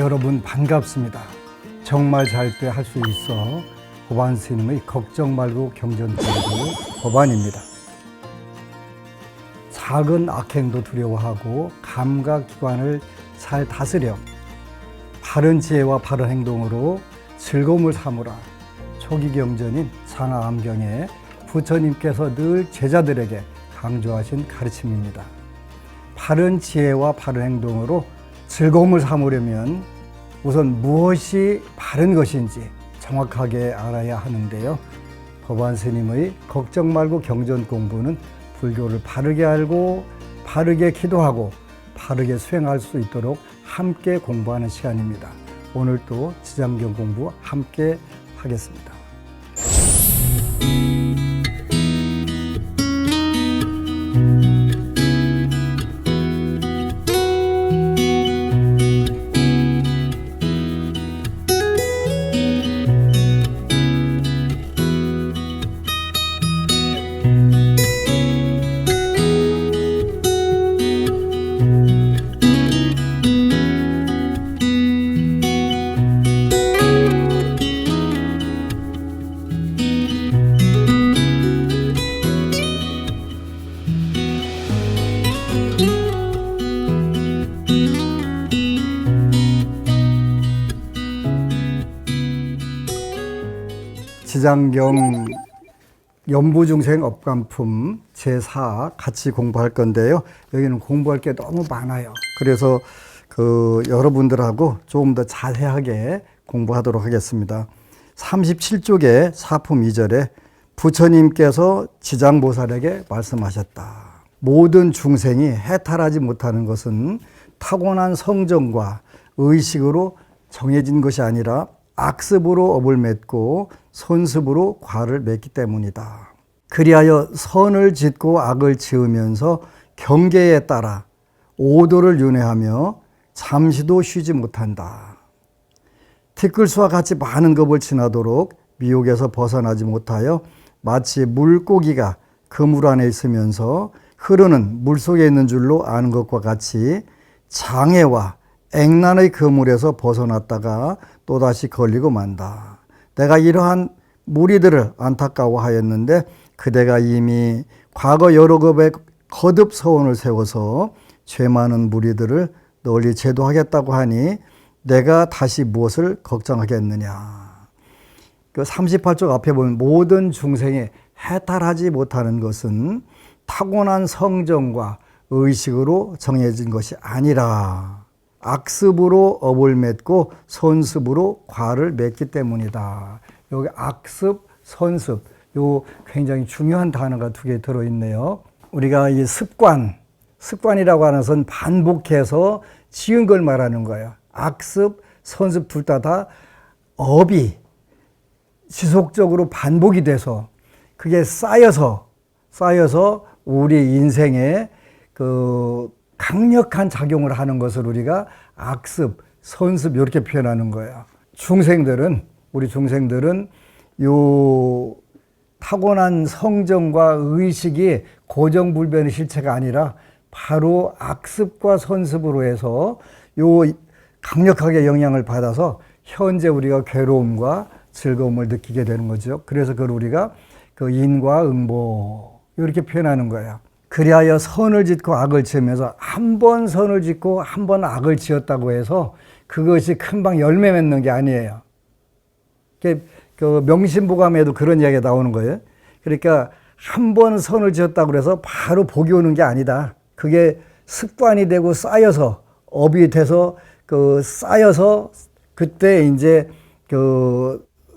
여러분 반갑습니다. 정말 잘 때 할 수 있어 법안 스님의 걱정 말고 경전공부 법안입니다. 작은 악행도 두려워하고 감각기관을 잘 다스려 바른 지혜와 바른 행동으로 즐거움을 삼으라. 초기 경전인 상하암경에 부처님께서 늘 제자들에게 강조하신 가르침입니다. 바른 지혜와 바른 행동으로 즐거움을 삼으려면 우선 무엇이 바른 것인지 정확하게 알아야 하는데요. 법안 스님의 걱정 말고 경전 공부는 불교를 바르게 알고 바르게 기도하고 바르게 수행할 수 있도록 함께 공부하는 시간입니다. 오늘 또 지장경 공부 함께 하겠습니다. 지장경 연부중생 업관품 제4 같이 공부할 건데요. 여기는 공부할 게 너무 많아요. 그래서 여러분들하고 조금 더 자세하게 공부하도록 하겠습니다. 37쪽에 사품 2절에 부처님께서 지장보살에게 말씀하셨다. 모든 중생이 해탈하지 못하는 것은 타고난 성정과 의식으로 정해진 것이 아니라 악습으로 업을 맺고 손습으로 과를 맺기 때문이다. 그리하여 선을 짓고 악을 지으면서 경계에 따라 오도를 윤회하며 잠시도 쉬지 못한다. 티끌수와 같이 많은 겁을 지나도록 미혹에서 벗어나지 못하여 마치 물고기가 그물 안에 있으면서 흐르는 물속에 있는 줄로 아는 것과 같이 장애와 액난의 그물에서 벗어났다가 또다시 걸리고 만다. 내가 이러한 무리들을 안타까워하였는데 그대가 이미 과거 여러 겁에 거듭 서원을 세워서 죄 많은 무리들을 널리 제도하겠다고 하니 내가 다시 무엇을 걱정하겠느냐. 그 38쪽 앞에 보면 모든 중생이 해탈하지 못하는 것은 타고난 성정과 의식으로 정해진 것이 아니라 악습으로 업을 맺고 손습으로 과를 맺기 때문이다. 여기 악습, 손습, 요 굉장히 중요한 단어가 두 개 들어있네요. 우리가 이 습관이라고 하는 것은 반복해서 지은 걸 말하는 거예요. 악습, 손습 둘 다 업이 지속적으로 반복이 돼서 그게 쌓여서 우리 인생에 강력한 작용을 하는 것을 우리가 악습, 손습 이렇게 표현하는 거예요. 우리 중생들은 요 타고난 성정과 의식이 고정불변의 실체가 아니라 바로 악습과 손습으로 해서 요 강력하게 영향을 받아서 현재 우리가 괴로움과 즐거움을 느끼게 되는 거죠. 그래서 그걸 우리가 인과응보 이렇게 표현하는 거예요. 그리하여 선을 짓고 악을 지으면서 한 번 선을 짓고 한 번 악을 지었다고 해서 그것이 금방 열매 맺는 게 아니에요. 명심보감에도 그런 이야기가 나오는 거예요. 그러니까 한 번 선을 지었다고 해서 바로 복이 오는 게 아니다. 그게 습관이 되고 쌓여서 업이 돼서 쌓여서 그때 이제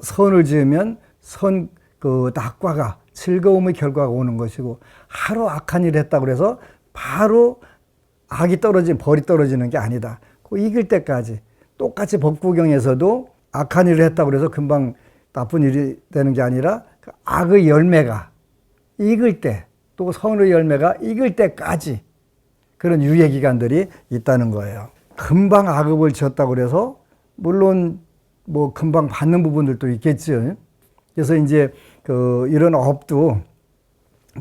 선을 지으면 낙과가 즐거움의 결과가 오는 것이고 하루 악한 일을 했다고 해서 바로 벌이 떨어지는 게 아니다. 이길 때까지 똑같이 법구경에서도 악한 일을 했다고 해서 금방 나쁜 일이 되는 게 아니라 악의 열매가 익을 때 또 선의 열매가 익을 때까지 그런 유예기간들이 있다는 거예요. 금방 악업을 지었다고 해서 물론 금방 받는 부분들도 있겠죠. 그래서 이제 이런 업도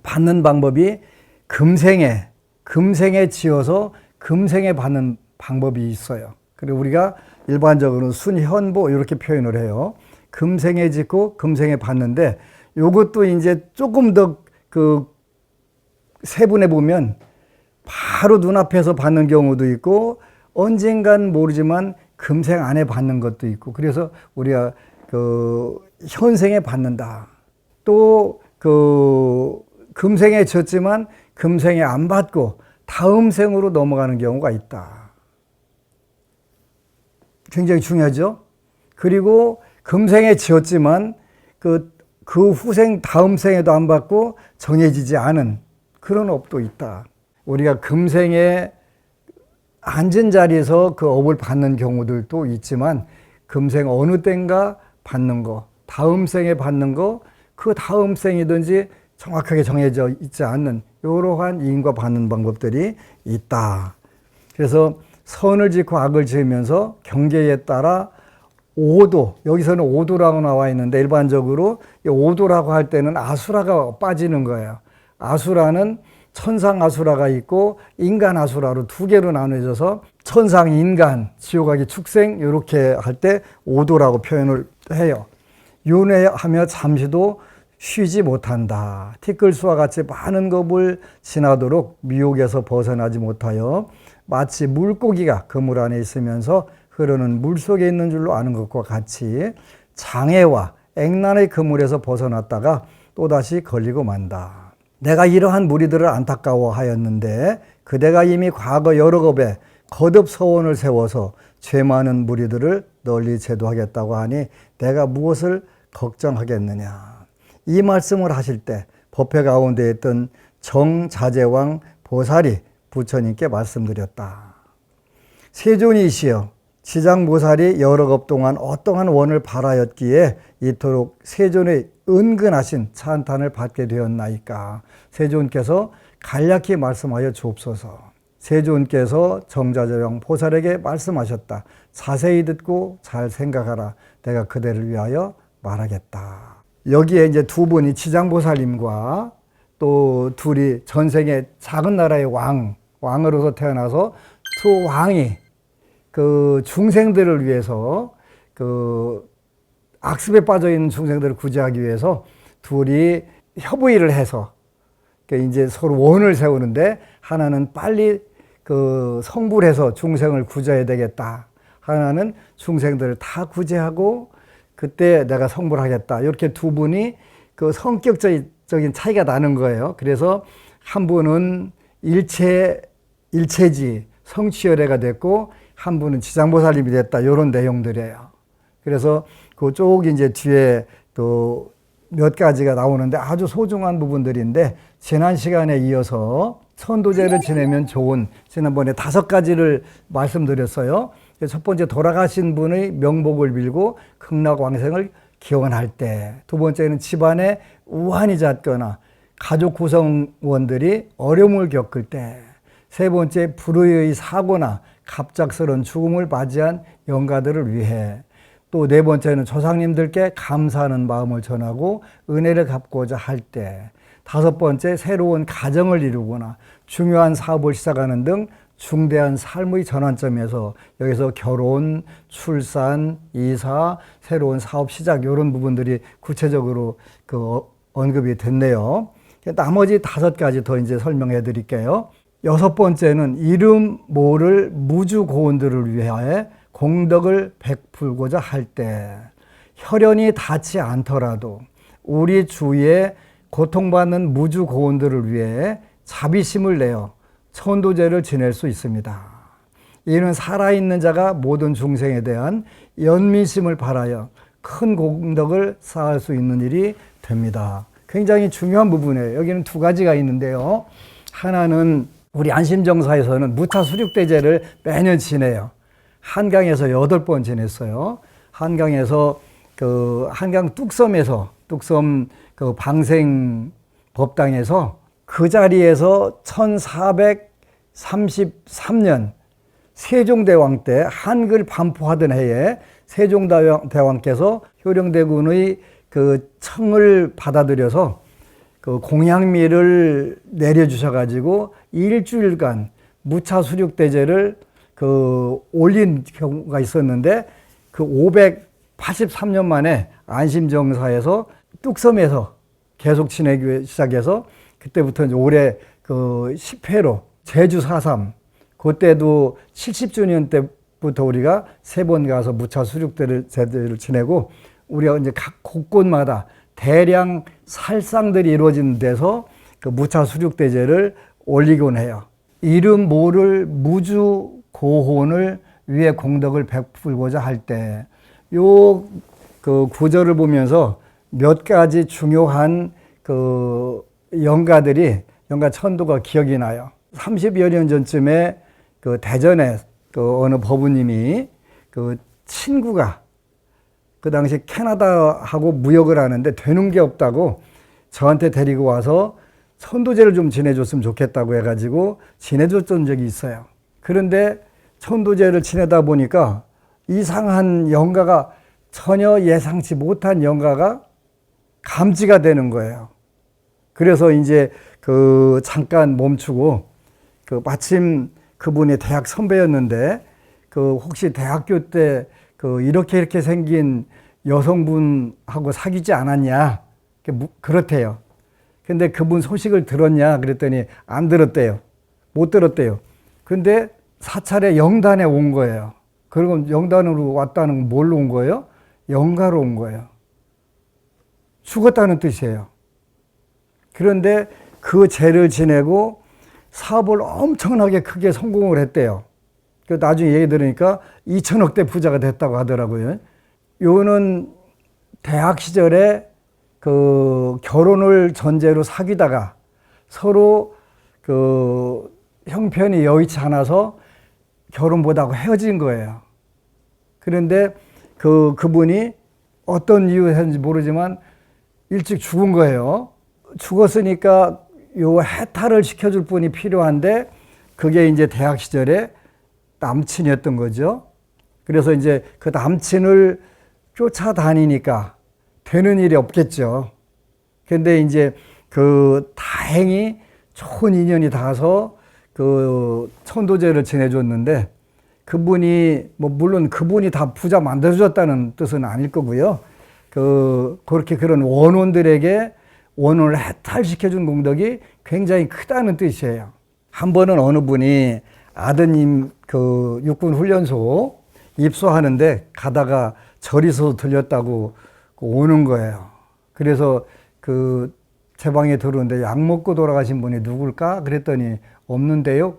받는 방법이 금생에 지어서 금생에 받는 방법이 있어요. 그리고 우리가 일반적으로는 순현보 이렇게 표현을 해요. 금생에 짓고 금생에 받는데 요것도 이제 조금 더 그 세분해 보면 바로 눈앞에서 받는 경우도 있고 언젠간 모르지만 금생 안에 받는 것도 있고 그래서 우리가 그 현생에 받는다. 또 그 금생에 졌지만 금생에 안 받고 다음 생으로 넘어가는 경우가 있다. 굉장히 중요하죠. 그리고 금생에 지었지만 그 후생 다음 생에도 안 받고 정해지지 않은 그런 업도 있다. 우리가 금생에 앉은 자리에서 그 업을 받는 경우들도 있지만 금생 어느 때인가 받는 거, 다음 생에 받는 거, 그 다음 생이든지 정확하게 정해져 있지 않는 이러한 인과 받는 방법들이 있다. 그래서 선을 짓고 악을 지으면서 경계에 따라 오도, 여기서는 오도라고 나와 있는데 일반적으로 오도라고 할 때는 아수라가 빠지는 거예요. 아수라는 천상 아수라가 있고 인간 아수라로 두 개로 나눠져서 천상 인간, 지옥하기 축생 이렇게 할 때 오도라고 표현을 해요. 윤회하며 잠시도 쉬지 못한다. 티끌수와 같이 많은 겁을 지나도록 미혹에서 벗어나지 못하여 마치 물고기가 그물 안에 있으면서 흐르는 물 속에 있는 줄로 아는 것과 같이 장애와 액난의 그물에서 벗어났다가 또다시 걸리고 만다. 내가 이러한 무리들을 안타까워하였는데 그대가 이미 과거 여러 겁에 거듭 서원을 세워서 죄 많은 무리들을 널리 제도하겠다고 하니 내가 무엇을 걱정하겠느냐. 이 말씀을 하실 때 법회 가운데 있던 정자재왕 보살이 부처님께 말씀드렸다. 세존이시여 지장보살이 여러 겁 동안 어떠한 원을 바라였기에 이토록 세존의 은근하신 찬탄을 받게 되었나이까. 세존께서 간략히 말씀하여 주옵소서. 세존께서 정자재왕 보살에게 말씀하셨다. 자세히 듣고 잘 생각하라. 내가 그대를 위하여 말하겠다. 여기에 이제 두 분이 지장보살님과 또 둘이 전생에 작은 나라의 왕으로서 태어나서 두 왕이 그 중생들을 위해서 그 악습에 빠져 있는 중생들을 구제하기 위해서 둘이 협의를 해서 이제 서로 원을 세우는데 하나는 빨리 그 성불해서 중생을 구제해야 되겠다. 하나는 중생들을 다 구제하고 그때 내가 성불하겠다. 이렇게 두 분이 그 성격적인 차이가 나는 거예요. 그래서 한 분은 일체지 성취열애가 됐고 한 분은 지장보살님이 됐다. 이런 내용들이에요. 그래서 그쪽 이제 뒤에 또 몇 가지가 나오는데 아주 소중한 부분들인데 지난 시간에 이어서 천도제를 지내면 좋은 지난번에 5가지를 말씀드렸어요. 첫 번째 돌아가신 분의 명복을 빌고 극락왕생을 기원할 때, 두 번째는 집안에 우환이 잦거나 가족 구성원들이 어려움을 겪을 때, 세 번째 불의의 사고나 갑작스러운 죽음을 맞이한 영가들을 위해, 또 네 번째는 조상님들께 감사하는 마음을 전하고 은혜를 갚고자 할 때, 다섯 번째 새로운 가정을 이루거나 중요한 사업을 시작하는 등 중대한 삶의 전환점에서 여기서 결혼, 출산, 이사, 새로운 사업 시작 이런 부분들이 구체적으로 그 언급이 됐네요. 나머지 5가지 더 이제 설명해 드릴게요. 6번째는 이름 모를 무주 고원들을 위하여 공덕을 베풀고자 할 때, 혈연이 닿지 않더라도 우리 주위에 고통받는 무주 고원들을 위해 자비심을 내어 천도제를 지낼 수 있습니다. 이는 살아있는 자가 모든 중생에 대한 연민심을 바라여 큰 공덕을 쌓을 수 있는 일이 됩니다. 굉장히 중요한 부분이에요. 여기는 2가지가 있는데요. 하나는 우리 안심정사에서는 무차수륙대제를 매년 지내요. 한강에서 8번 지냈어요. 한강에서 그 한강 뚝섬에서 뚝섬 그 방생 법당에서 그 자리에서 1433년 세종대왕 때 한글 반포하던 해에 세종대왕께서 효령대군의 그 청을 받아들여서 그 공양미를 내려주셔가지고 일주일간 무차수륙대제를 올린 경우가 있었는데, 그 583년 만에 안심정사에서 뚝섬에서 계속 지내기 시작해서, 그때부터 이제 올해 10회로 제주 4.3, 그때도 70주년 때부터 우리가 3번 가서 무차 수륙대를 지내고, 우리가 이제 각 곳곳마다 대량 살상들이 이루어지는 데서 그 무차 수륙대제를 올리곤 해요. 이름 모를 무주 고혼을 위해 공덕을 베풀고자 할 때, 그 구절을 보면서 몇 가지 중요한 연가 천도가 기억이 나요. 30여 년 전쯤에 대전에 어느 법우님이 친구가 그 당시 캐나다하고 무역을 하는데 되는 게 없다고 저한테 데리고 와서 천도제를 좀 지내줬으면 좋겠다고 해가지고 지내줬던 적이 있어요. 그런데 천도제를 지내다 보니까 이상한 영가가, 전혀 예상치 못한 영가가 감지가 되는 거예요. 그래서 이제 잠깐 멈추고, 마침 그분이 대학 선배였는데, 혹시 대학교 때 이렇게 생긴 여성분하고 사귀지 않았냐? 그렇대요. 근데 그분 소식을 들었냐? 그랬더니 안 들었대요. 못 들었대요. 근데 사찰에 영단에 온 거예요. 그리고 영단으로 왔다는 건 뭘로 온 거예요? 영가로 온 거예요. 죽었다는 뜻이에요. 그런데 그 죄를 지내고 사업을 엄청나게 크게 성공을 했대요. 나중에 얘기 들으니까 2천억대 부자가 됐다고 하더라고요. 요는 대학 시절에 결혼을 전제로 사귀다가 서로 형편이 여의치 않아서 결혼 못하고 헤어진 거예요. 그런데 그분이 어떤 이유였는지 모르지만 일찍 죽은 거예요. 죽었으니까 요 해탈을 시켜줄 분이 필요한데, 그게 이제 대학 시절에 남친이었던 거죠. 그래서 이제 그 남친을 쫓아다니니까 되는 일이 없겠죠. 근데 이제 다행히 좋은 인연이 닿아서 천도제를 지내줬는데, 그분이 물론 그분이 다 부자 만들어줬다는 뜻은 아닐 거고요. 그렇게 그런 원혼들에게 원혼을 해탈시켜준 공덕이 굉장히 크다는 뜻이에요. 한 번은 어느 분이 아드님 육군훈련소 입소하는데 가다가 절에서 들렸다고 오는 거예요. 그래서 제 방에 들어오는데 약 먹고 돌아가신 분이 누굴까? 그랬더니 없는데요.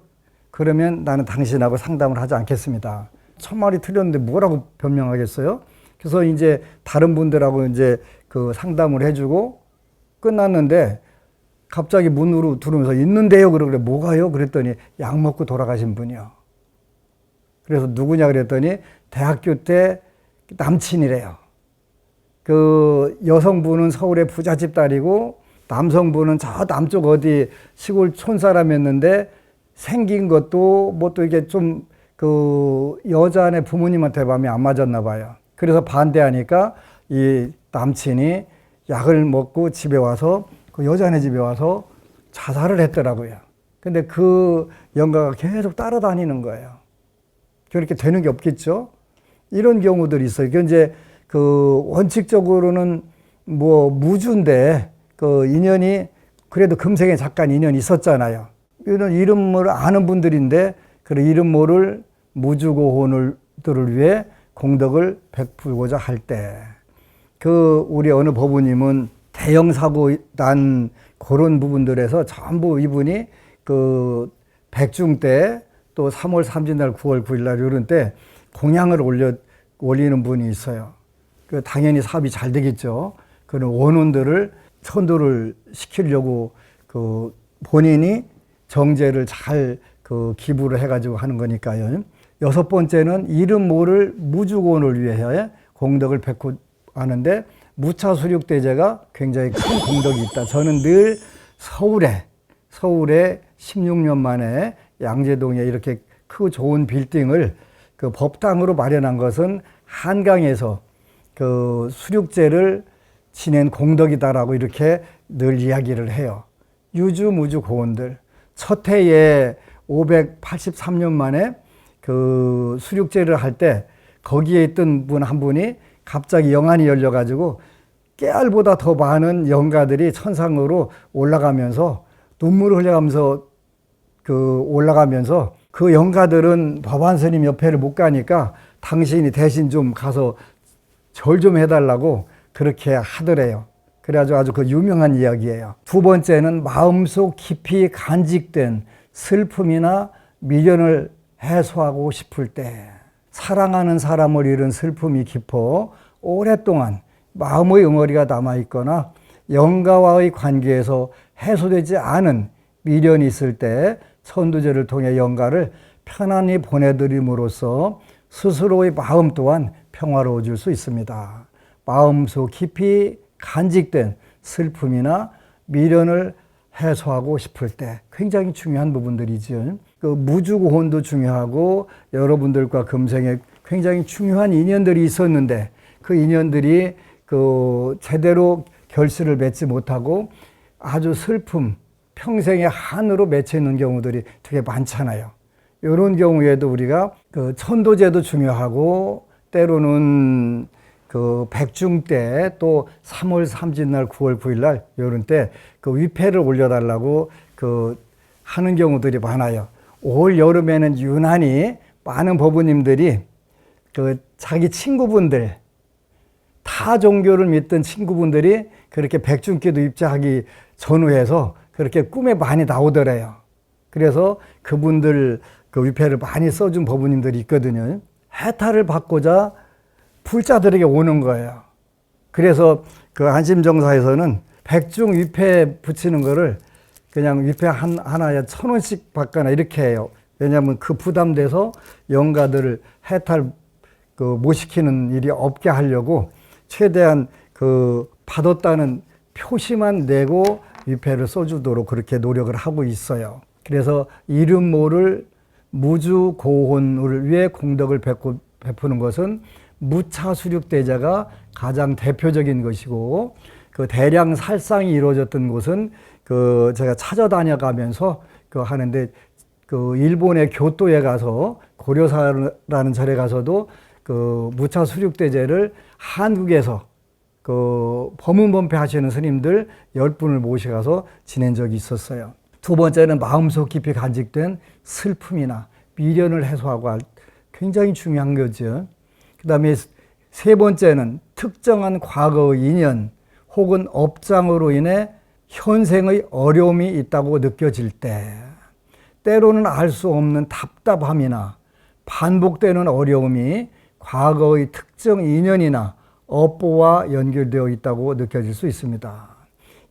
그러면 나는 당신하고 상담을 하지 않겠습니다. 천마리 틀렸는데 뭐라고 변명하겠어요? 그래서 이제 다른 분들하고 이제 상담을 해주고 끝났는데 갑자기 문으로 들어오면서 있는데요. 그러길래 뭐가요? 그랬더니 약 먹고 돌아가신 분이요. 그래서 누구냐 그랬더니 대학교 때 남친이래요. 여성분은 서울의 부잣집 딸이고 남성분은 저 남쪽 어디 시골 촌사람이었는데 생긴 것도 또 이게 좀 여자네 부모님한테 마음이 안 맞았나 봐요. 그래서 반대하니까 이 남친이 약을 먹고 집에 와서 여자네 집에 와서 자살을 했더라고요. 근데 영가가 계속 따라다니는 거예요. 그렇게 되는 게 없겠죠? 이런 경우들이 있어요. 이제 원칙적으로는 무주인데 인연이 그래도 금생에 잠깐 인연이 있었잖아요. 이런 이름을 아는 분들인데 그 이름 모를 무주고혼들을 위해 공덕을 베풀고자 할 때, 우리 어느 법우님은 대형 사고 난 그런 부분들에서 전부 이분이 백중 때 또 3월 3일, 9월 9일 날 이런 때 공양을 올리는 분이 있어요. 당연히 사업이 잘 되겠죠. 그런 원혼들을 천도를 시키려고 본인이 정제를 잘 기부를 해가지고 하는 거니까요. 6번째는 이름 모를 무주고원을 위해 공덕을 베고 하는데, 무차수륙대제가 굉장히 큰 공덕이 있다. 저는 늘 서울에 16년 만에 양재동에 이렇게 크고 좋은 빌딩을 법당으로 마련한 것은 한강에서 수륙제를 지낸 공덕이다라고 이렇게 늘 이야기를 해요. 유주, 무주 고원들. 첫 해에 583년 만에 그 수륙제를 할 때 거기에 있던 분 한 분이 갑자기 영안이 열려가지고 깨알보다 더 많은 영가들이 천상으로 올라가면서 눈물을 흘려가면서 올라가면서 그 영가들은 법안 스님 옆에를 못 가니까 당신이 대신 좀 가서 절 좀 해달라고 그렇게 하더래요. 그래가지고 아주 그 유명한 이야기예요. 두 번째는 마음속 깊이 간직된 슬픔이나 미련을 해소하고 싶을 때, 사랑하는 사람을 잃은 슬픔이 깊어 오랫동안 마음의 응어리가 남아있거나 영가와의 관계에서 해소되지 않은 미련이 있을 때 천도제를 통해 영가를 편안히 보내드림으로써 스스로의 마음 또한 평화로워질 수 있습니다. 마음속 깊이 간직된 슬픔이나 미련을 해소하고 싶을 때 굉장히 중요한 부분들이죠. 그 무주고혼도 중요하고 여러분들과 금생에 굉장히 중요한 인연들이 있었는데 그 인연들이 제대로 결실을 맺지 못하고 아주 슬픔, 평생의 한으로 맺혀 있는 경우들이 되게 많잖아요. 이런 경우에도 우리가 천도제도 중요하고 때로는 백중 때 또 3월 3진날 9월 9일날 이런 때 위패를 올려달라고 하는 경우들이 많아요. 올 여름에는 유난히 많은 법우님들이 자기 친구분들, 타 종교를 믿던 친구분들이 그렇게 백중기도 입자하기 전후해서 그렇게 꿈에 많이 나오더래요. 그래서 그분들 위패를 많이 써준 법우님들이 있거든요. 해탈을 받고자 불자들에게 오는 거예요. 그래서 안심정사에서는 백중 위패 붙이는 거를 그냥 위패 하나에 1,000원씩 받거나 이렇게 해요. 왜냐하면 그 부담돼서 영가들을 해탈 못 시키는 일이 없게 하려고 최대한 받았다는 표시만 내고 위패를 써주도록 그렇게 노력을 하고 있어요. 그래서 이름 모를 무주고혼을 위해 공덕을 베푸는 것은 무차수륙대제가 가장 대표적인 것이고 대량 살상이 이루어졌던 곳은 제가 찾아다녀가면서 하는데 일본의 교토에 가서 고려사라는 절에 가서도 무차수륙대제를 한국에서 법문법회 하시는 스님들 10분을 모셔가서 지낸 적이 있었어요. 두 번째는 마음속 깊이 간직된 슬픔이나 미련을 해소하고 굉장히 중요한 거죠. 그 다음에 세 번째는 특정한 과거의 인연 혹은 업장으로 인해 현생의 어려움이 있다고 느껴질 때, 때로는 알 수 없는 답답함이나 반복되는 어려움이 과거의 특정 인연이나 업보와 연결되어 있다고 느껴질 수 있습니다.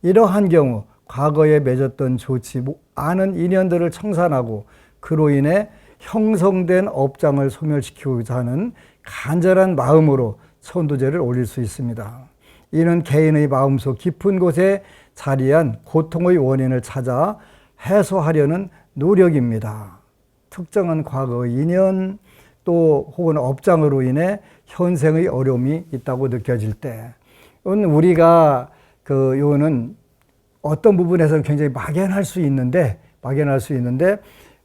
이러한 경우 과거에 맺었던 좋지 않은 인연들을 청산하고 그로 인해 형성된 업장을 소멸시키고자 하는 간절한 마음으로 천도제를 올릴 수 있습니다. 이는 개인의 마음속 깊은 곳에 자리한 고통의 원인을 찾아 해소하려는 노력입니다. 특정한 과거의 인연 또 혹은 업장으로 인해 현생의 어려움이 있다고 느껴질 때, 우리가 요는 어떤 부분에서는 굉장히 막연할 수 있는데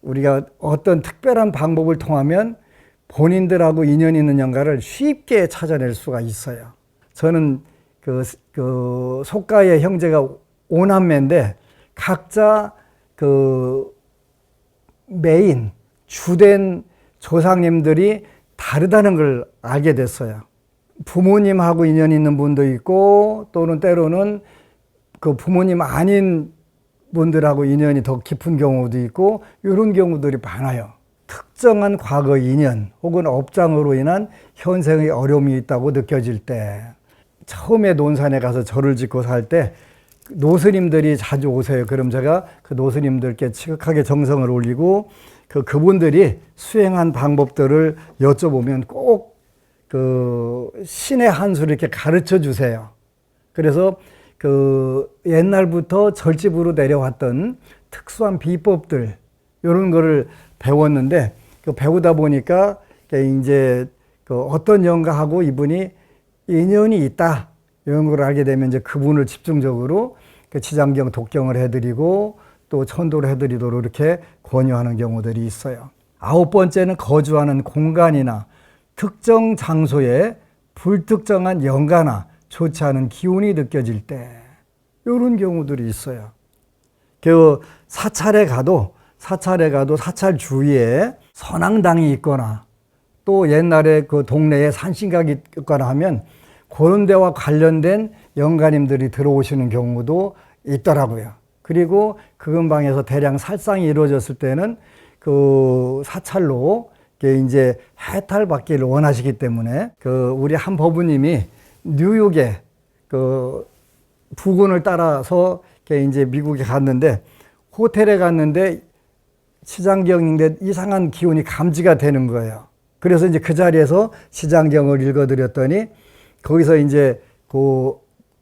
우리가 어떤 특별한 방법을 통하면 본인들하고 인연이 있는 영가를 쉽게 찾아낼 수가 있어요. 저는 속가의 형제가 5남매인데 각자 메인 주된 조상님들이 다르다는 걸 알게 됐어요. 부모님하고 인연이 있는 분도 있고 또는 때로는 부모님 아닌 분들하고 인연이 더 깊은 경우도 있고 이런 경우들이 많아요. 특정한 과거 인연 혹은 업장으로 인한 현생의 어려움이 있다고 느껴질 때, 처음에 논산에 가서 절을 짓고 살 때 노스님들이 자주 오세요. 그럼 제가 노스님들께 지극하게 정성을 올리고 그분들이 수행한 방법들을 여쭤보면 꼭 신의 한 수를 이렇게 가르쳐 주세요. 그래서 옛날부터 절집으로 내려왔던 특수한 비법들 이런 거를 배웠는데 배우다 보니까 이제 어떤 영가하고 이분이 인연이 있다 이런 걸 알게 되면 이제 그분을 집중적으로 지장경 독경을 해드리고 또 천도를 해드리도록 이렇게 권유하는 경우들이 있어요. 9번째는 거주하는 공간이나 특정 장소에 불특정한 영가나 좋지 않은 기운이 느껴질 때, 이런 경우들이 있어요. 그 사찰에 가도 사찰 주위에 선앙당이 있거나 또 옛날에 그 동네에 산신각이 있거나 하면 그런 데와 관련된 영가님들이 들어오시는 경우도 있더라고요. 그리고 그 근방에서 대량 살상이 이루어졌을 때는 그 사찰로 이제 해탈받기를 원하시기 때문에 그 우리 한 법우님이 뉴욕에 그 부근을 따라서 이제 미국에 갔는데 호텔에 갔는데 시장경인데 이상한 기운이 감지가 되는 거예요. 그래서 이제 그 자리에서 시장경을 읽어드렸더니 거기서 이제 그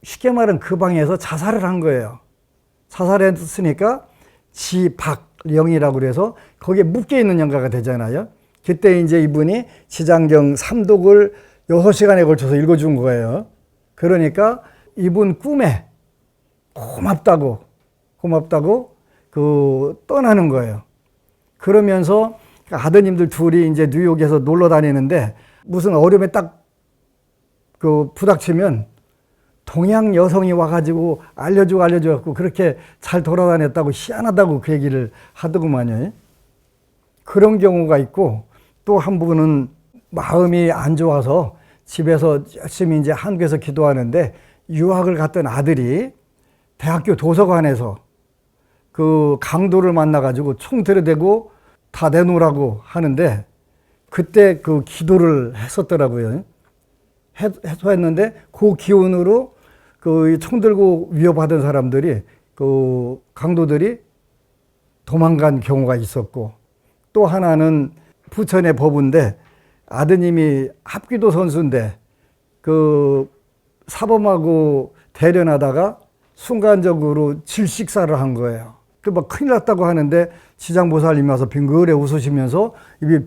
쉽게 말하면 그 방에서 자살을 한 거예요. 자살했으니까 지박령이라고 그래서 거기에 묶여 있는 영가가 되잖아요. 그때 이제 이분이 시장경 3독을 6시간에 걸쳐서 읽어준 거예요. 그러니까 이분 꿈에 고맙다고 그 떠나는 거예요. 그러면서 아드님들 둘이 이제 뉴욕에서 놀러 다니는데 무슨 어려움에 딱 그 부닥치면 동양 여성이 와가지고 알려줘갖고 그렇게 잘 돌아다녔다고 희한하다고 그 얘기를 하더구만요. 그런 경우가 있고 또 한 분은 마음이 안 좋아서 집에서 열심히 이제 한국에서 기도하는데 유학을 갔던 아들이 대학교 도서관에서 그 강도를 만나가지고 총 들이대고 다 내놓으라고 하는데 그때 그 기도를 했었더라고요. 했는데 그 기운으로 그 총 들고 위협하던 사람들이 그 강도들이 도망간 경우가 있었고 또 하나는 부천의 법인데 아드님이 합기도 선수인데 그 사범하고 대련하다가 순간적으로 질식사를 한 거예요. 그 막 큰일 났다고 하는데 지장보살님이 와서 빙그레 웃으시면서 입이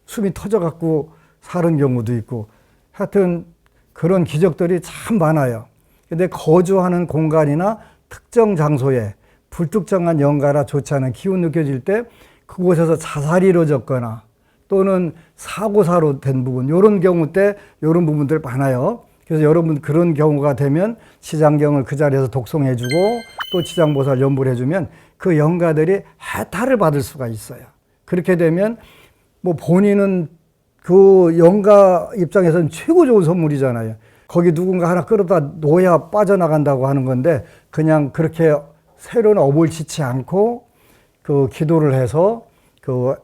숨이 터져갖고 사는 경우도 있고 하여튼 그런 기적들이 참 많아요. 근데 거주하는 공간이나 특정 장소에 불특정한 영가나 좋지 않은 기운 느껴질 때 그곳에서 자살이 이루어졌거나 또는 사고사로 된 부분, 이런 경우 때 이런 부분들 많아요. 그래서 여러분 그런 경우가 되면 시장경을 그 자리에서 독송해주고 또 지장보살 연불 해주면 그 영가들이 해탈을 받을 수가 있어요. 그렇게 되면 뭐 본인은 그 영가 입장에서는 최고 좋은 선물이잖아요. 거기 누군가 하나 끌어다 놓아야 빠져나간다고 하는 건데 그냥 그렇게 새로운 업을 짓지 않고 그 기도를 해서 그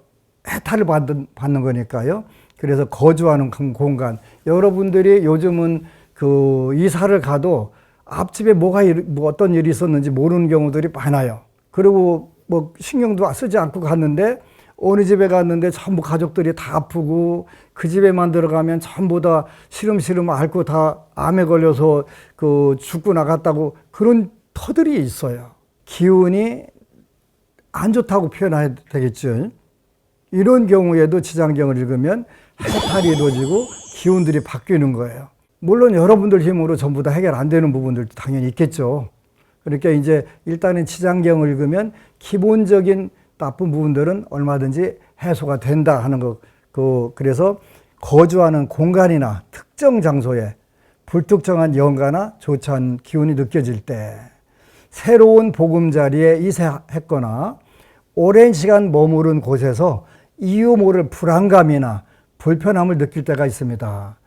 해탈을 받는 거니까요. 그래서 거주하는 공간. 여러분들이 요즘은 그 이사를 가도 앞집에 뭐 어떤 일이 있었는지 모르는 경우들이 많아요. 그리고 뭐 신경도 쓰지 않고 갔는데 어느 집에 갔는데 전부 가족들이 다 아프고 그 집에만 들어가면 전부 다 시름시름 앓고 다 암에 걸려서 그 죽고 나갔다고 그런 터들이 있어요. 기운이 안 좋다고 표현해야 되겠죠. 이런 경우에도 지장경을 읽으면 해탈이 이루어지고 기운들이 바뀌는 거예요. 물론 여러분들 힘으로 전부 다 해결 안 되는 부분들도 당연히 있겠죠. 그러니까 이제 일단은 지장경을 읽으면 기본적인 나쁜 부분들은 얼마든지 해소가 된다 하는 거. 그래서 거주하는 공간이나 특정 장소에 불특정한 영가나 좋지 않은 기운이 느껴질 때 새로운 보금자리에 이사했거나 오랜 시간 머무른 곳에서 이유 모를 불안감이나 불편함을 느낄 때가 있습니다.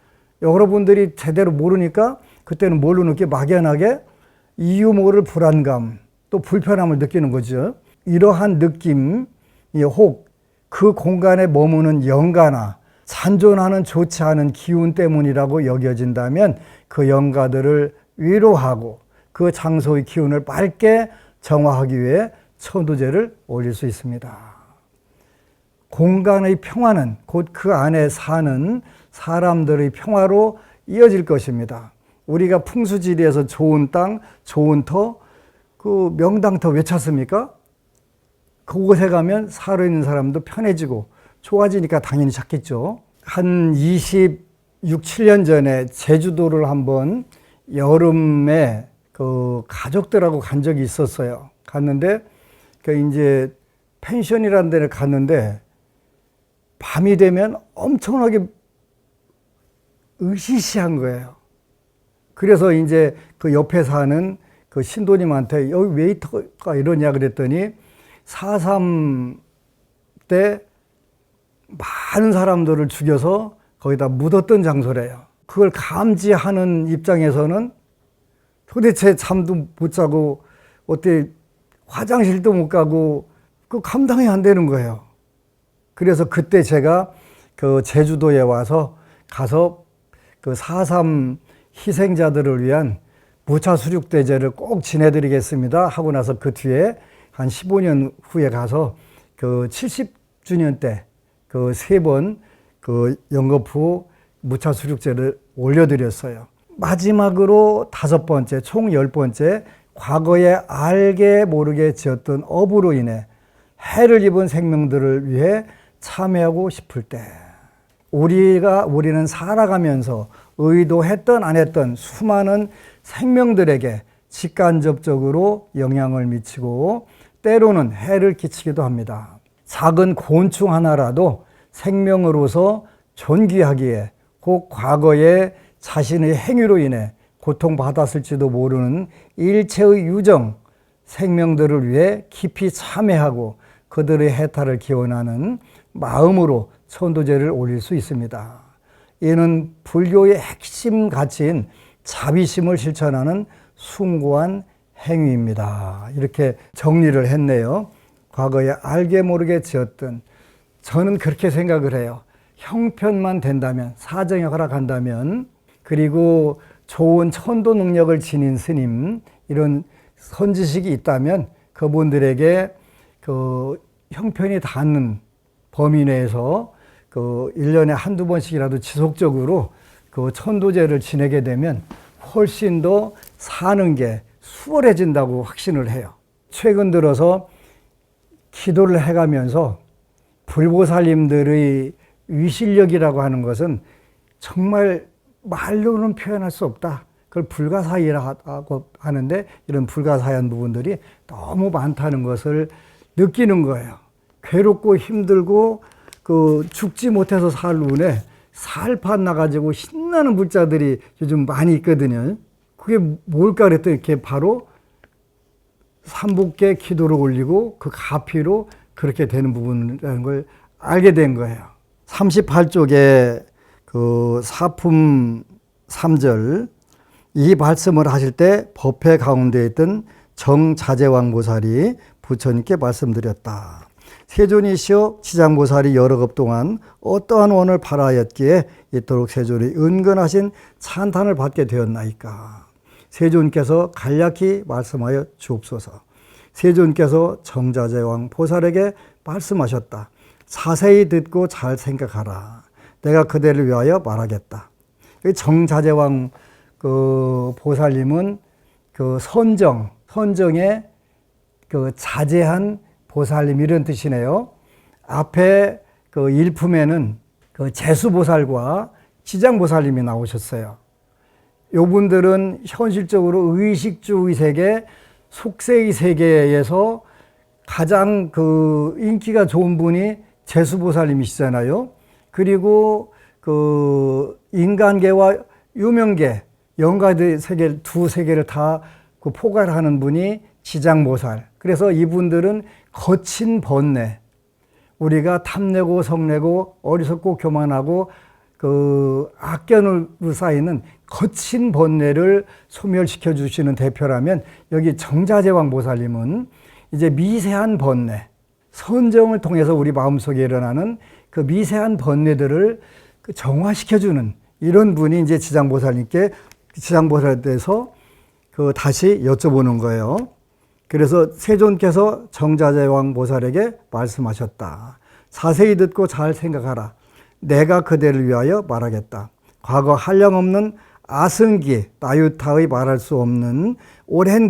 여러분들이 제대로 모르니까 그때는 뭘로 느끼 막연하게 이유 모를 불안감 또 불편함을 느끼는 거죠. 이러한 느낌이 혹 그 공간에 머무는 영가나 잔존하는 좋지 않은 기운 때문이라고 여겨진다면 그 영가들을 위로하고 그 장소의 기운을 밝게 정화하기 위해 천도제를 올릴 수 있습니다. 공간의 평화는 곧 그 안에 사는 사람들의 평화로 이어질 것입니다. 우리가 풍수지리에서 좋은 땅, 좋은 터, 그 명당터 왜 찾습니까? 그곳에 가면 살아있는 사람도 편해지고 좋아지니까 당연히 찾겠죠. 한 26, 7년 전에 제주도를 한번 여름에 그 가족들하고 간 적이 있었어요. 갔는데 그 이제 펜션이라는 데를 갔는데 밤이 되면 엄청나게 으시시한 거예요. 그래서 이제 그 옆에 사는 그 신도님한테 여기 웨이터가 이러냐 그랬더니 4.3 때 많은 사람들을 죽여서 거기다 묻었던 장소래요. 그걸 감지하는 입장에서는 도대체 잠도 못 자고 어떻게 화장실도 못 가고 그 감당이 안 되는 거예요. 그래서 그때 제가 그 제주도에 가서 그 4.3 희생자들을 위한 무차수륙대제를 꼭 지내드리겠습니다 하고 나서 그 뒤에 한 15년 후에 가서 그 70주년 때 그 3번 그 영거푸 무차수륙제를 올려드렸어요. 마지막으로 5번째, 총 10번째, 과거에 알게 모르게 지었던 업으로 인해 해를 입은 생명들을 위해 참여하고 싶을 때, 우리는 살아가면서 의도했던 안 했던 수많은 생명들에게 직간접적으로 영향을 미치고 때로는 해를 끼치기도 합니다. 작은 곤충 하나라도 생명으로서 존귀하기에 꼭 과거에 자신의 행위로 인해 고통받았을지도 모르는 일체의 유정, 생명들을 위해 깊이 참회하고 그들의 해탈을 기원하는 마음으로 천도제를 올릴 수 있습니다. 이는 불교의 핵심 가치인 자비심을 실천하는 숭고한 행위입니다. 이렇게 정리를 했네요. 과거에 알게 모르게 지었던, 저는 그렇게 생각을 해요. 형편만 된다면, 사정이 허락한다면, 그리고 좋은 천도 능력을 지닌 스님, 이런 선지식이 있다면 그분들에게 그 형편이 닿는 범위 내에서 그 1년에 한두 번씩이라도 지속적으로 그 천도제를 지내게 되면 훨씬 더 사는 게 수월해진다고 확신을 해요. 최근 들어서 기도를 해가면서 불보살님들의 위실력이라고 하는 것은 정말 말로는 표현할 수 없다. 그걸 불가사의라고 하는데 이런 불가사의한 부분들이 너무 많다는 것을 느끼는 거예요. 괴롭고 힘들고 그 죽지 못해서 살 운에 살판 나가지고 신나는 불자들이 요즘 많이 있거든요. 그게 뭘까 그랬더니 이렇게 바로 삼복계 기도를 올리고 그 가피로 그렇게 되는 부분이라는 걸 알게 된 거예요. 38쪽에 그 사품 3절 이 말씀을 하실 때 법회 가운데 있던 정자재왕보살이 부처님께 말씀드렸다. 세존이시여 지장보살이 여러 급 동안 어떠한 원을 바라였기에 이토록 세존이 은근하신 찬탄을 받게 되었나이까. 세존께서 간략히 말씀하여 주옵소서. 세존께서 정자재왕 보살에게 말씀하셨다. 자세히 듣고 잘 생각하라. 내가 그대를 위하여 말하겠다. 정자재왕 그 보살님은 그 선정의 그 자제한 보살님 이런 뜻이네요. 앞에 그 일품에는 그 재수보살과 지장보살님이 나오셨어요. 요분들은 현실적으로 의식주의 세계, 속세의 세계에서 가장 그 인기가 좋은 분이 재수보살님이시잖아요. 그리고 그 인간계와 유명계, 영가의 세계 두 세계를 다 그 포괄하는 분이 지장보살. 그래서 이분들은 거친 번뇌, 우리가 탐내고 성내고 어리석고 교만하고 그 악견으로 쌓이는 거친 번뇌를 소멸시켜 주시는 대표라면 여기 정자재왕 보살님은 이제 미세한 번뇌, 선정을 통해서 우리 마음속에 일어나는 그 미세한 번뇌들을 정화시켜주는 이런 분이 이제 지장보살님께 지장보살에 대해서 그 다시 여쭤보는 거예요. 그래서 세존께서 정자재왕 보살에게 말씀하셨다. 자세히 듣고 잘 생각하라. 내가 그대를 위하여 말하겠다. 과거 한량없는 아승기 나유타의 말할 수 없는 오랜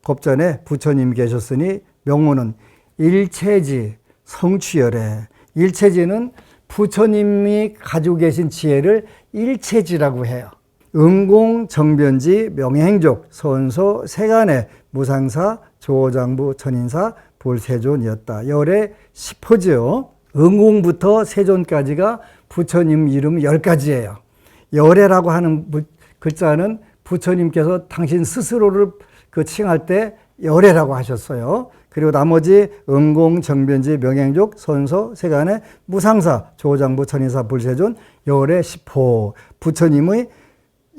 겁전에 부처님이 계셨으니 명호는 일체지 성취열에. 일체지는 부처님이 가지고 계신 지혜를 일체지라고 해요. 음공, 정변지, 명행족, 선소, 세간의 무상사, 조장부, 천인사, 볼세존이었다. 열의 10호죠. 응공부터 세존까지가 부처님 이름 10가지예요. 열애라고 하는 글자는 부처님께서 당신 스스로를 칭할 때 열애라고 하셨어요. 그리고 나머지 응공, 정변지, 명행족, 선서, 세간의 무상사, 조장부, 천인사, 불세존, 열애, 십호. 부처님의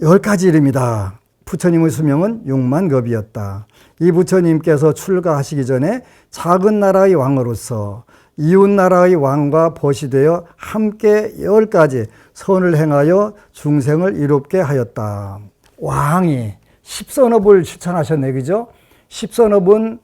10가지 이름이다. 부처님의 수명은 6만겁이었다. 이 부처님께서 출가하시기 전에 작은 나라의 왕으로서 이웃 나라의 왕과 벗이 되어 함께 10가지 선을 행하여 중생을 이롭게 하였다. 왕이 십선업을 실천하셨네, 그죠? 십선업은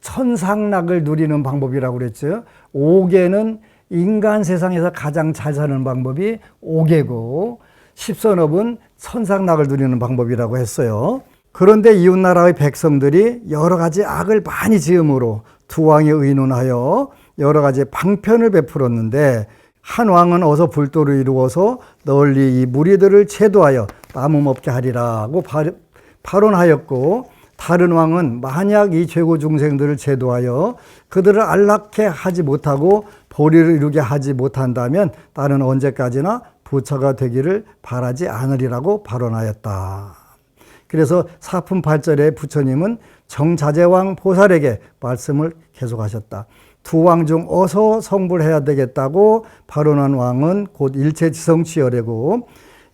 천상락을 누리는 방법이라고 그랬죠. 5계는 인간 세상에서 가장 잘 사는 방법이 5계고, 십선업은 천상락을 누리는 방법이라고 했어요. 그런데 이웃나라의 백성들이 여러 가지 악을 많이 지음으로 두 왕이 의논하여 여러 가지 방편을 베풀었는데, 한 왕은 어서 불도를 이루어서 널리 이 무리들을 제도하여 남음 없게 하리라고 발언하였고, 다른 왕은 만약 이 죄고 중생들을 제도하여 그들을 안락해 하지 못하고 보리를 이루게 하지 못한다면 나는 언제까지나 부처가 되기를 바라지 않으리라고 발언하였다. 그래서 사품 8절에 부처님은 정자재왕 보살에게 말씀을 계속하셨다. 두 왕 중 어서 성불해야 되겠다고 발언한 왕은 곧 일체지성치열애고,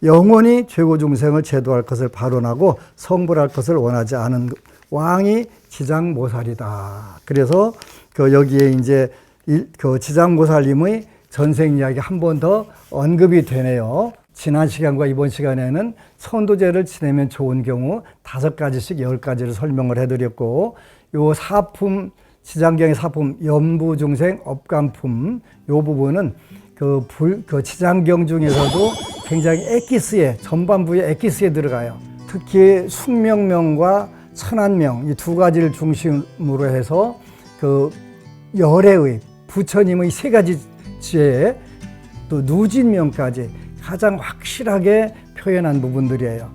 영원히 죄고 중생을 제도할 것을 발언하고 성불할 것을 원하지 않은 왕이 지장보살이다. 그래서 여기에 이제 지장보살님의 전생 이야기 한 번 더 언급이 되네요. 지난 시간과 이번 시간에는 천도제를 지내면 좋은 경우 5가지씩 10가지를 설명을 해드렸고, 요 사품, 지장경의 사품, 연부중생, 업간품, 요 부분은 지장경 중에서도 굉장히 엑기스에, 전반부에 엑기스에 들어가요. 특히 숙명명과 천안명, 이 2가지를 중심으로 해서 열애의, 부처님의 3가지 지혜, 또 누진명까지 가장 확실하게 표현한 부분들이에요.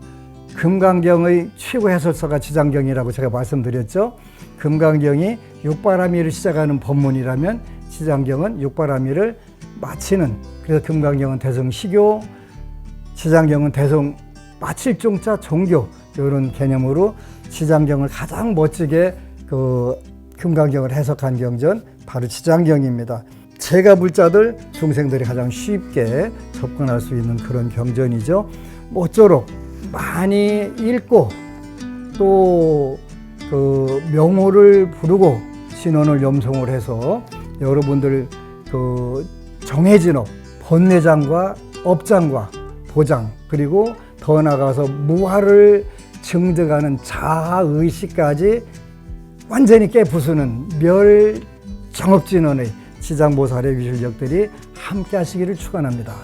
금강경의 최고 해설서가 지장경이라고 제가 말씀드렸죠. 금강경이 육바라미를 시작하는 법문이라면 지장경은 육바라미를 마치는, 그래서 금강경은 대성시교, 지장경은 대성 마칠 종자 종교, 이런 개념으로 지장경을 가장 멋지게 금강경을 해석한 경전 바로 지장경입니다. 제가 불자들 중생들이 가장 쉽게 접근할 수 있는 그런 경전이죠. 모쪼록 많이 읽고 또 명호를 부르고 신원을 염송을 해서 여러분들 정해진 업, 번뇌장과 업장과 보장, 그리고 더 나아가서 무화를 증득하는 자아의식까지 완전히 깨부수는 멸정업진원의 지장보살의 위실력들이 함께 하시기를 축원합니다.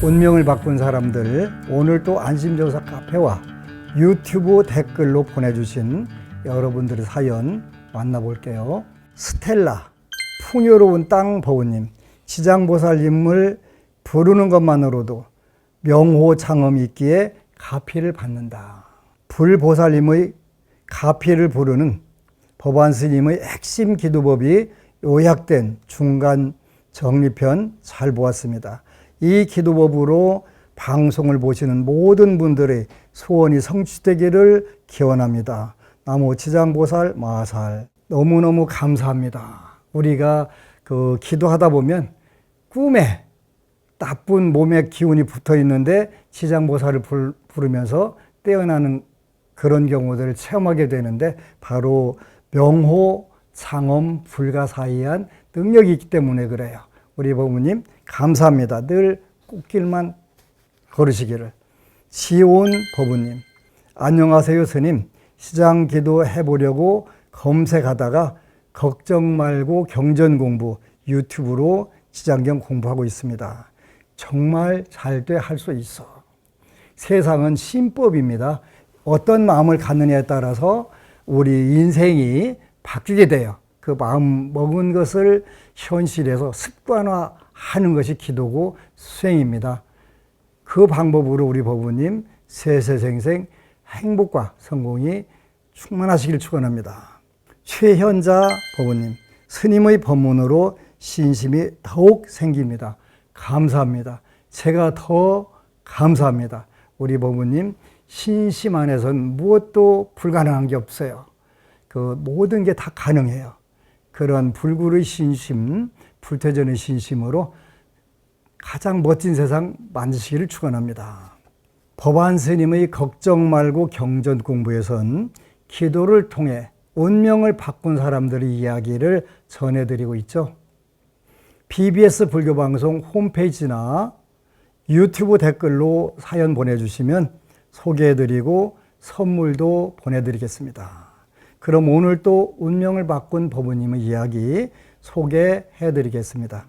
운명을 바꾼 사람들, 오늘 또 안심정사 카페와 유튜브 댓글로 보내주신 여러분들의 사연 만나볼게요. 스텔라, 풍요로운 땅 버우님, 지장보살님을 부르는 것만으로도 명호창엄이 있기에 가피를 받는다. 불보살님의 가피를 부르는 법안스님의 핵심 기도법이 요약된 중간 정리편 잘 보았습니다. 이 기도법으로 방송을 보시는 모든 분들의 소원이 성취되기를 기원합니다. 나무 지장보살 마살, 너무너무 감사합니다. 우리가 기도하다 보면 꿈에 나쁜 몸의 기운이 붙어 있는데 지장보살을 부르면서 떼어나는 그런 경우들을 체험하게 되는데, 바로 명호, 창엄, 불가사의한 능력이 있기 때문에 그래요. 우리 법무님 감사합니다. 늘 꽃길만 걸으시기를. 지온 법무님, 안녕하세요 스님. 시장 기도 해보려고 검색하다가 걱정 말고 경전 공부 유튜브로 지장경 공부하고 있습니다. 정말 잘 돼 할 수 있어. 세상은 신법입니다. 어떤 마음을 갖느냐에 따라서 우리 인생이 바뀌게 돼요. 그 마음 먹은 것을 현실에서 습관화 하는 것이 기도고 수행입니다. 그 방법으로 우리 법부님 세세생생 행복과 성공이 충만하시길 축원합니다. 최현자 법부님, 스님의 법문으로 신심이 더욱 생깁니다. 감사합니다. 제가 더 감사합니다. 우리 법부님 신심 안에선 무엇도 불가능한 게 없어요. 그 모든 게 다 가능해요. 그런 불굴의 신심, 불태전의 신심으로 가장 멋진 세상 만드시기를 축원합니다. 법안 스님의 걱정 말고 경전 공부에선 기도를 통해 운명을 바꾼 사람들의 이야기를 전해드리고 있죠. BBS 불교방송 홈페이지나 유튜브 댓글로 사연 보내주시면 소개해드리고 선물도 보내드리겠습니다. 그럼 오늘 또 운명을 바꾼 법부님의 이야기 소개해드리겠습니다.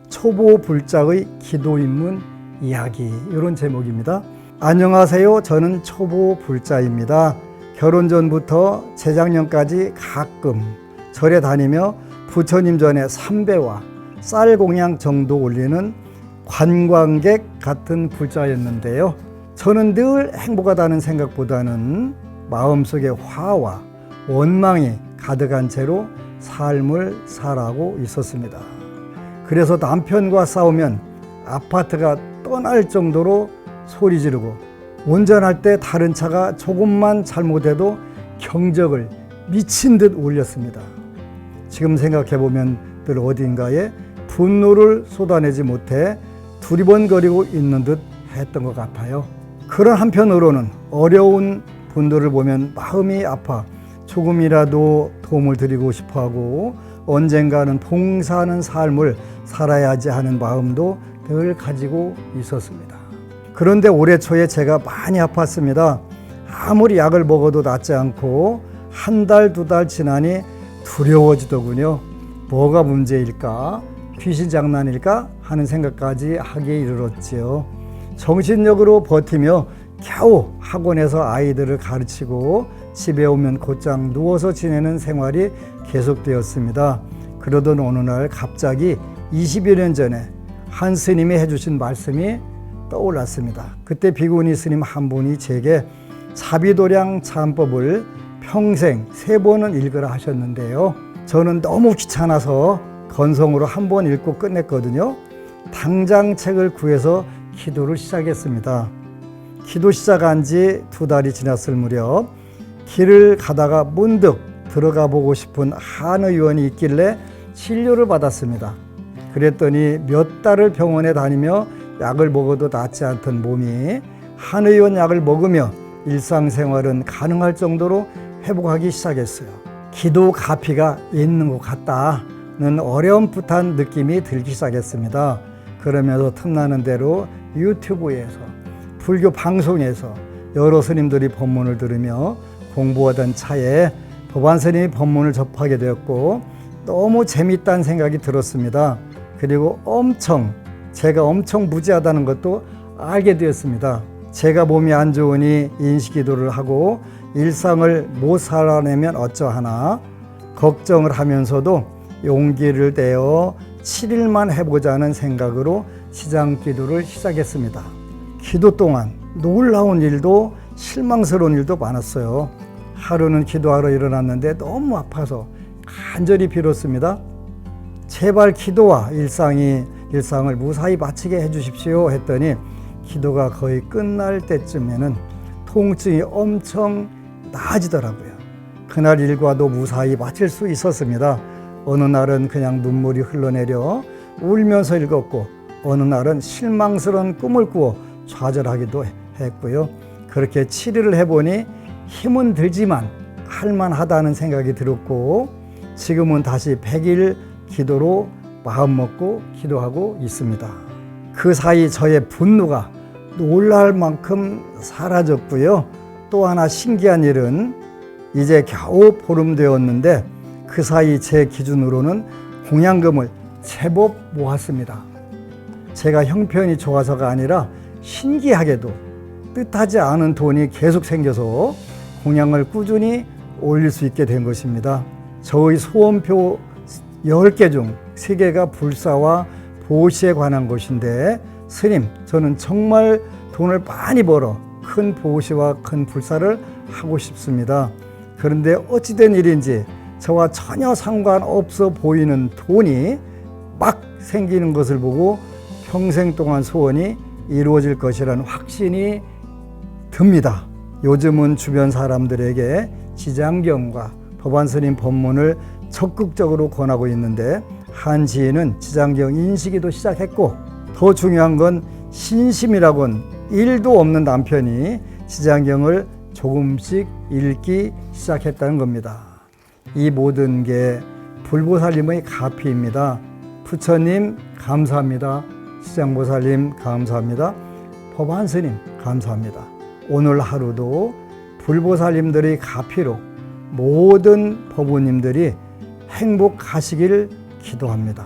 초보 불자의 기도 입문 이야기, 이런 제목입니다. 안녕하세요. 저는 초보 불자입니다. 결혼 전부터 재작년까지 가끔 절에 다니며 부처님 전에 삼배와 쌀 공양 정도 올리는 관광객 같은 불자였는데요. 저는 늘 행복하다는 생각보다는 마음속에 화와 원망이 가득한 채로 삶을 살아가고 있었습니다. 그래서 남편과 싸우면 아파트가 떠날 정도로 소리 지르고, 운전할 때 다른 차가 조금만 잘못해도 경적을 미친 듯 울렸습니다. 지금 생각해보면 늘 어딘가에 분노를 쏟아내지 못해 두리번거리고 있는 듯 했던 것 같아요. 그런 한편으로는 어려운 분들을 보면 마음이 아파 조금이라도 도움을 드리고 싶어하고 언젠가는 봉사하는 삶을 살아야지 하는 마음도 늘 가지고 있었습니다. 그런데 올해 초에 제가 많이 아팠습니다. 아무리 약을 먹어도 낫지 않고 한 달, 두 달 지나니 두려워지더군요. 뭐가 문제일까? 귀신 장난일까? 하는 생각까지 하기에 이르렀지요. 정신력으로 버티며 겨우 학원에서 아이들을 가르치고 집에 오면 곧장 누워서 지내는 생활이 계속되었습니다. 그러던 어느 날 갑자기 20여 년 전에 한 스님이 해주신 말씀이 떠올랐습니다. 그때 비구니 스님 한 분이 제게 자비도량 참법을 평생 3번은 읽으라 하셨는데요. 저는 너무 귀찮아서 건성으로 한 번 읽고 끝냈거든요. 당장 책을 구해서 기도를 시작했습니다. 기도 시작한 지 2달이 지났을 무렵 길을 가다가 문득 들어가 보고 싶은 한 의원이 있길래 진료를 받았습니다. 그랬더니 몇 달을 병원에 다니며 약을 먹어도 낫지 않던 몸이 한 의원 약을 먹으며 일상생활은 가능할 정도로 회복하기 시작했어요. 기도 가피가 있는 것 같다는 어렴풋한 느낌이 들기 시작했습니다. 그러면서 틈나는 대로 유튜브에서, 불교 방송에서 여러 스님들이 법문을 들으며 공부하던 차에 법안 스님이 법문을 접하게 되었고 너무 재밌다는 생각이 들었습니다. 그리고 제가 엄청 무지하다는 것도 알게 되었습니다. 제가 몸이 안 좋으니 인식기도를 하고 일상을 못 살아내면 어쩌하나 걱정을 하면서도 용기를 내어 7일만 해보자는 생각으로 시장기도를 시작했습니다. 기도 동안 놀라운 일도 실망스러운 일도 많았어요. 하루는 기도하러 일어났는데 너무 아파서 간절히 빌었습니다. 제발 기도와 일상을 무사히 마치게 해주십시오 했더니 기도가 거의 끝날 때쯤에는 통증이 엄청 나아지더라고요. 그날 일과도 무사히 마칠 수 있었습니다. 어느 날은 그냥 눈물이 흘러내려 울면서 읽었고 어느 날은 실망스러운 꿈을 꾸어 좌절하기도 했고요. 그렇게 7일을 해보니 힘은 들지만 할만하다는 생각이 들었고 지금은 다시 100일 기도로 마음먹고 기도하고 있습니다. 그 사이 저의 분노가 놀랄 만큼 사라졌고요. 또 하나 신기한 일은 이제 겨우 보름 되었는데 그 사이 제 기준으로는 공양금을 제법 모았습니다. 제가 형편이 좋아서가 아니라 신기하게도 뜻하지 않은 돈이 계속 생겨서 공양을 꾸준히 올릴 수 있게 된 것입니다. 저의 소원표 10개 중 3개가 불사와 보시에 관한 것인데, 스님, 저는 정말 돈을 많이 벌어 큰 보시와 큰 불사를 하고 싶습니다. 그런데 어찌된 일인지 저와 전혀 상관없어 보이는 돈이 막 생기는 것을 보고 평생 동안 소원이 이루어질 것이라는 확신이 듭니다. 요즘은 주변 사람들에게 지장경과 법안스님 법문을 적극적으로 권하고 있는데, 한 지인은 지장경 인식이도 시작했고, 더 중요한 건 신심이라곤 1도 없는 남편이 지장경을 조금씩 읽기 시작했다는 겁니다. 이 모든 게 불보살님의 가피입니다. 부처님 감사합니다. 지장보살님 감사합니다. 법안스님 감사합니다. 오늘 하루도 불보살님들의 가피로 모든 법우님들이 행복하시길 기도합니다.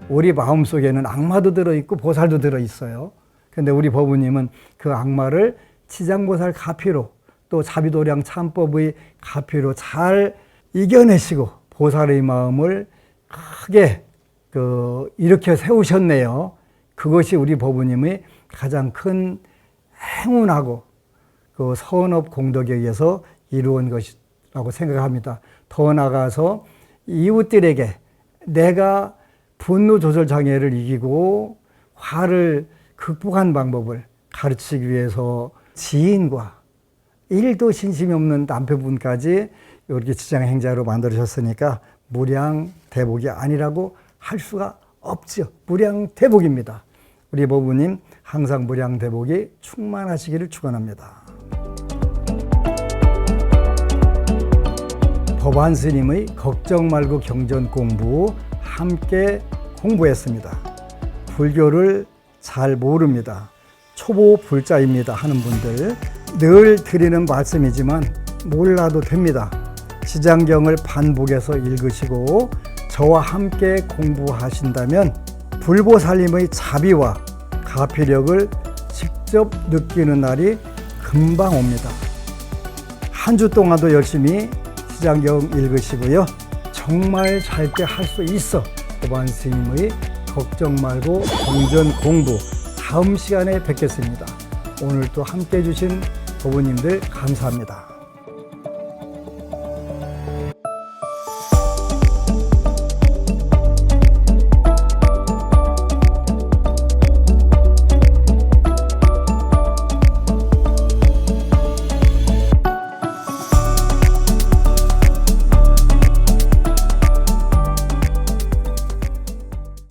우리 마음속에는 악마도 들어있고 보살도 들어있어요. 근데 우리 법우님은 그 악마를 지장보살 가피로, 또 자비도량 참법의 가피로 잘 이겨내시고 보살의 마음을 크게 일으켜 세우셨네요. 그것이 우리 법우님의 가장 큰 행운하고 그 선업 공덕에 의해서 이루어진 것이라고 생각합니다. 더 나아가서 이웃들에게 내가 분노 조절 장애를 이기고 화를 극복한 방법을 가르치기 위해서 지인과 1도 신심이 없는 남편분까지 이렇게 지장행자로 만들으셨으니까 무량대복이 아니라고 할 수가 없죠. 무량대복입니다. 우리 법우님 항상 무량대복이 충만하시기를 축원합니다. 법안스님의 걱정 말고 경전 공부 함께 공부했습니다. 불교를 잘 모릅니다. 초보 불자입니다 하는 분들, 늘 드리는 말씀이지만 몰라도 됩니다. 지장경을 반복해서 읽으시고 저와 함께 공부하신다면 불보살님의 자비와 가피력을 직접 느끼는 날이 금방 옵니다. 한 주 동안도 열심히 지장경 읽으시고요. 정말 잘 때 할 수 있어. 법안스님의 걱정 말고 경전 공부 다음 시간에 뵙겠습니다. 오늘 또 함께 해주신 법우님들 감사합니다.